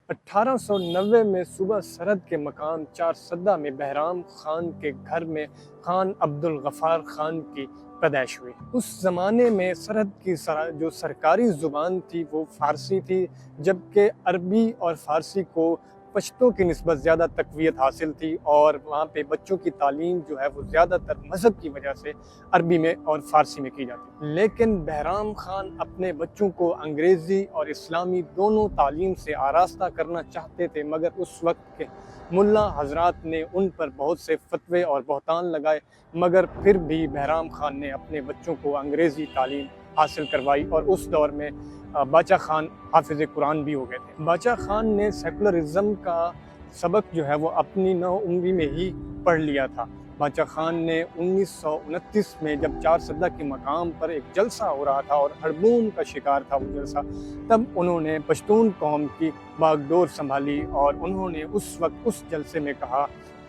1890 میں صوبہ سرحد کے مقام چارسدہ میں بہرام خان کے گھر میں خان عبدالغفار خان کی پیدائش ہوئی۔ اس زمانے میں سرحد کی جو سرکاری زبان تھی وہ فارسی تھی، جبکہ عربی اور فارسی کو پشتو کی نسبت زیادہ تقویت حاصل تھی، اور وہاں پہ بچوں کی تعلیم جو ہے وہ زیادہ تر مذہب کی وجہ سے عربی میں اور فارسی میں کی جاتی۔ لیکن بہرام خان اپنے بچوں کو انگریزی اور اسلامی دونوں تعلیم سے آراستہ کرنا چاہتے تھے، مگر اس وقت کے ملا حضرات نے ان پر بہت سے فتوے اور بہتان لگائے، مگر پھر بھی بہرام خان نے اپنے بچوں کو انگریزی تعلیم حاصل کروائی، اور اس دور میں باچا خان حافظ قرآن بھی ہو گئے تھے۔ باچا خان نے سیکولرزم کا سبق جو ہے وہ اپنی نوعمری میں ہی پڑھ لیا تھا۔ باچا خان نے 1929 میں جب چارسدہ کے مقام پر ایک جلسہ ہو رہا تھا اور ہڑبون کا شکار تھا وہ جلسہ، تب انہوں نے پشتون قوم کی باغ ڈور سنبھالی، اور انہوں نے اس وقت اس جلسے میں کہا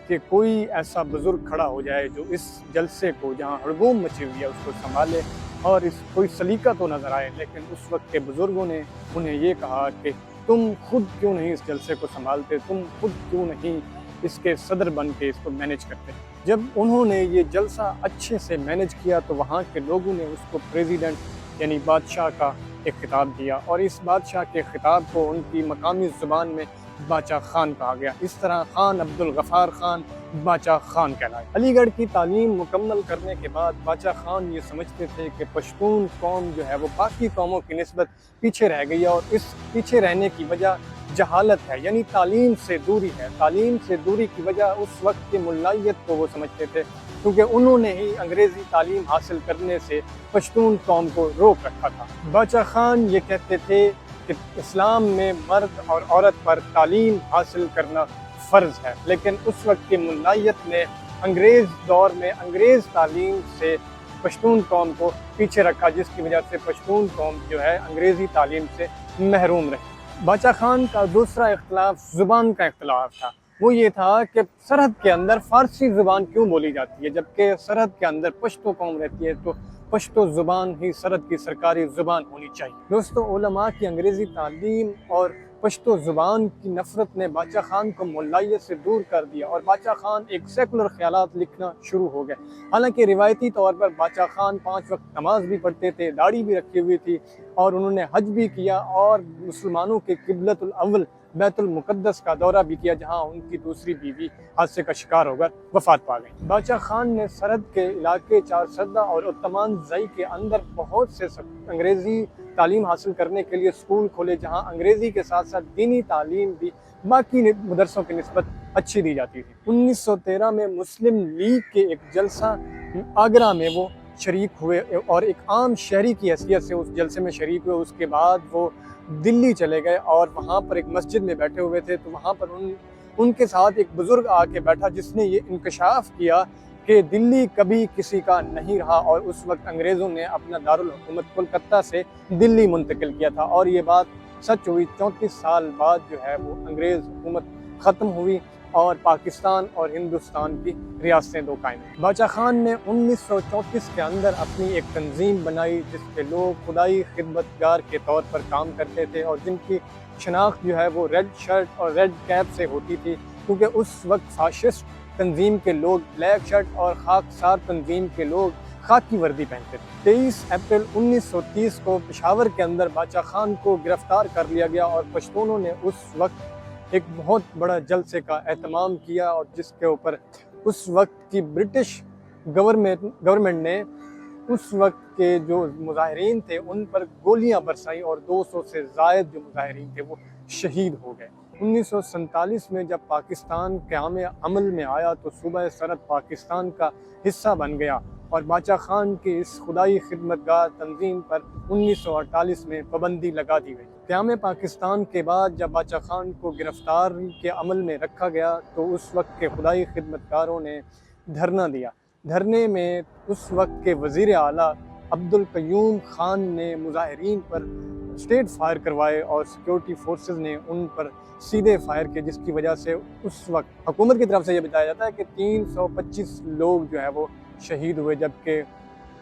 کہ کوئی ایسا بزرگ کھڑا ہو جائے جو اس جلسے کو جہاں ہڑبون مچی ہوئی ہے اس کو سنبھالے، اور اس کوئی سلیقہ تو نظر آئے۔ لیکن اس وقت کے بزرگوں نے انہیں یہ کہا کہ تم خود کیوں نہیں اس جلسے کو سنبھالتے، تم خود کیوں نہیں اس کے صدر بن کے اس کو مینج کرتے۔ جب انہوں نے یہ جلسہ اچھے سے مینج کیا تو وہاں کے لوگوں نے اس کو پریزیڈنٹ یعنی بادشاہ کا ایک خطاب دیا، اور اس بادشاہ کے خطاب کو ان کی مقامی زبان میں باچا خان کہا گیا۔ اس طرح خان عبدالغفار خان باچا خان کہلائے۔ علی گڑھ کی تعلیم مکمل کرنے کے بعد باچا خان یہ سمجھتے تھے کہ پشتون قوم جو ہے وہ باقی قوموں کی نسبت پیچھے رہ گئی ہے، اور اس پیچھے رہنے کی وجہ جہالت ہے، یعنی تعلیم سے دوری ہے۔ تعلیم سے دوری کی وجہ اس وقت کی ملائیت کو وہ سمجھتے تھے، کیونکہ انہوں نے ہی انگریزی تعلیم حاصل کرنے سے پشتون قوم کو روک رکھا تھا۔ باچا خان یہ کہتے تھے کہ اسلام میں مرد اور عورت پر تعلیم حاصل کرنا فرض ہے، لیکن اس وقت کی ملائیت نے انگریز دور میں انگریز تعلیم سے پشتون قوم کو پیچھے رکھا، جس کی وجہ سے پشتون قوم جو ہے انگریزی تعلیم سے محروم رہی۔ باچا خان کا دوسرا اختلاف زبان کا اختلاف تھا۔ وہ یہ تھا کہ سرحد کے اندر فارسی زبان کیوں بولی جاتی ہے جبکہ سرحد کے اندر پشتو قوم رہتی ہے، تو پشتو زبان ہی سرحد کی سرکاری زبان ہونی چاہیے۔ دوستو، علماء کی انگریزی تعلیم اور پشتو زبان کی نفرت نے باچا خان کو ملائیت سے دور کر دیا، اور باچا خان ایک سیکولر خیالات لکھنا شروع ہو گئے۔ حالانکہ روایتی طور پر باچا خان 5 وقت نماز بھی پڑھتے تھے، داڑھی بھی رکھی ہوئی تھی، اور انہوں نے حج بھی کیا، اور مسلمانوں کے قبلۃ الاول بیت المقدس کا دورہ بھی کیا، جہاں ان کی دوسری بیوی حادثے کا شکار ہو کر وفات پا گئی۔ باچا خان نے سرحد کے علاقے چارسدہ اور عثمان زئی کے اندر بہت سے انگریزی تعلیم حاصل کرنے کے لیے اسکول کھولے، جہاں انگریزی کے ساتھ ساتھ دینی تعلیم بھی باقی مدرسوں کی نسبت اچھی دی جاتی تھی۔ 1913 میں مسلم لیگ کے ایک جلسہ آگرہ میں وہ شریک ہوئے، اور ایک عام شہری کی حیثیت سے اس جلسے میں شریک ہوئے۔ اس کے بعد وہ دلی چلے گئے، اور وہاں پر ایک مسجد میں بیٹھے ہوئے تھے، تو وہاں پر ان کے ساتھ ایک بزرگ آ کے بیٹھا جس نے یہ انکشاف کیا کہ دلی کبھی کسی کا نہیں رہا، اور اس وقت انگریزوں نے اپنا دارالحکومت کولکتہ سے دلی منتقل کیا تھا، اور یہ بات سچ ہوئی۔ 34 سال بعد جو ہے وہ انگریز حکومت ختم ہوئی، اور پاکستان اور ہندوستان کی ریاستیں دو قائم ہوئیں۔ باچا خان نے 1934 کے اندر اپنی ایک تنظیم بنائی جس کے لوگ خدائی خدمتگار کے طور پر کام کرتے تھے، اور جن کی شناخت جو ہے وہ ریڈ شرٹ اور ریڈ کیپ سے ہوتی تھی، کیونکہ اس وقت فاشسٹ تنظیم کے لوگ بلیک شرٹ اور خاکسار تنظیم کے لوگ خاکی وردی پہنتے تھے۔ 23 اپریل 1930 کو پشاور کے اندر باچا خان کو گرفتار کر لیا گیا، اور پشتونوں نے اس وقت ایک بہت بڑا جلسے کا اہتمام کیا، اور جس کے اوپر اس وقت کی برٹش گورنمنٹ نے اس وقت کے جو مظاہرین تھے ان پر گولیاں برسائیں، اور 200 سے زائد جو مظاہرین تھے وہ شہید ہو گئے۔ 1947 میں جب پاکستان قیام عمل میں آیا تو صوبہ سرحد پاکستان کا حصہ بن گیا، اور باچا خان کی اس خدائی خدمتگار تنظیم پر 1948 میں پابندی لگا دی گئی۔ قیام پاکستان کے بعد جب باچا خان کو گرفتاری کے عمل میں رکھا گیا تو اس وقت کے خدائی خدمتگاروں نے دھرنا دیا۔ دھرنے میں اس وقت کے وزیر اعلیٰ عبدالقیوم خان نے مظاہرین پر اسٹیٹ فائر کروائے، اور سیکیورٹی فورسز نے ان پر سیدھے فائر کیے، جس کی وجہ سے اس وقت حکومت کی طرف سے یہ بتایا جاتا ہے کہ 325 لوگ جو ہے وہ شہید ہوئے، جبکہ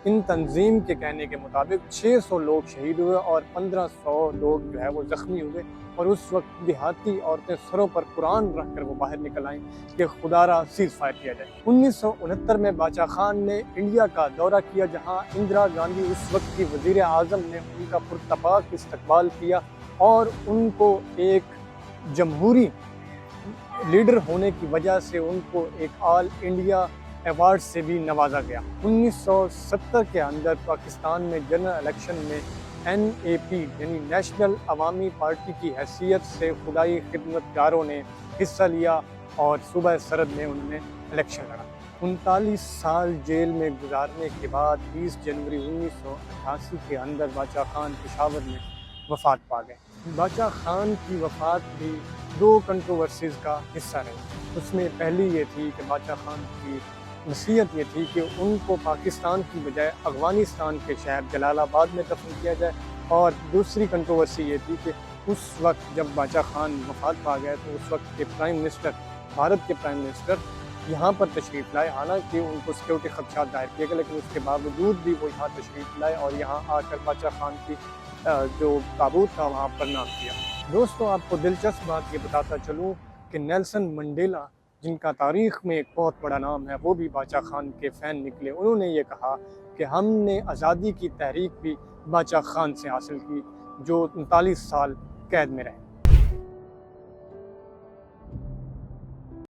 ان تنظیم کے کہنے کے مطابق 600 لوگ شہید ہوئے اور 1500 لوگ جو ہے وہ زخمی ہوئے، اور اس وقت دیہاتی عورتیں سروں پر قرآن رکھ کر وہ باہر نکل آئیں کہ خدا را سیز فائر کیا جائے۔ 1969 میں باچا خان نے انڈیا کا دورہ کیا، جہاں اندرا گاندھی اس وقت کی وزیر اعظم نے ان کا پرتپاک استقبال کیا اور ان کو ایک جمہوری لیڈر ہونے کی وجہ سے ان کو ایک آل انڈیا ایوارڈ سے بھی نوازا گیا۔ 1970 کے اندر پاکستان میں جنرل الیکشن میں NAP یعنی نیشنل عوامی پارٹی کی حیثیت سے خدائی خدمتگاروں نے حصہ لیا اور صوبہ سرحد میں انہوں نے الیکشن لڑا۔ 39 سال جیل میں گزارنے کے بعد 20 جنوری 1988 کے اندر باچا خان پشاور میں وفات پا گئے۔ باچا خان کی وفات بھی 2 کنٹروورسیز کا حصہ رہی۔ اس میں پہلی یہ تھی کہ باچا خان کی نصیحت یہ تھی کہ ان کو پاکستان کی بجائے افغانستان کے شہر جلال آباد میں دفن کیا جائے، اور دوسری کنٹروورسی یہ تھی کہ اس وقت جب باچا خان وفات پا گئے تو اس وقت کے پرائم منسٹر، بھارت کے پرائم منسٹر یہاں پر تشریف لائے، حالانکہ ان کو سیکورٹی خدشات ظاہر کیے گئے، لیکن اس کے باوجود بھی وہ یہاں تشریف لائے اور یہاں آ کر باچا خان کی جو تابوت تھا وہاں پر نام کیا۔ دوستوں، آپ کو دلچسپ بات یہ بتاتا چلوں کہ نیلسن منڈیلا، جن کا تاریخ میں ایک بہت بڑا نام ہے، وہ بھی باچا خان کے فین نکلے۔ انہوں نے یہ کہا کہ ہم نے آزادی کی تحریک بھی باچا خان سے حاصل کی، جو 39 سال قید میں رہے۔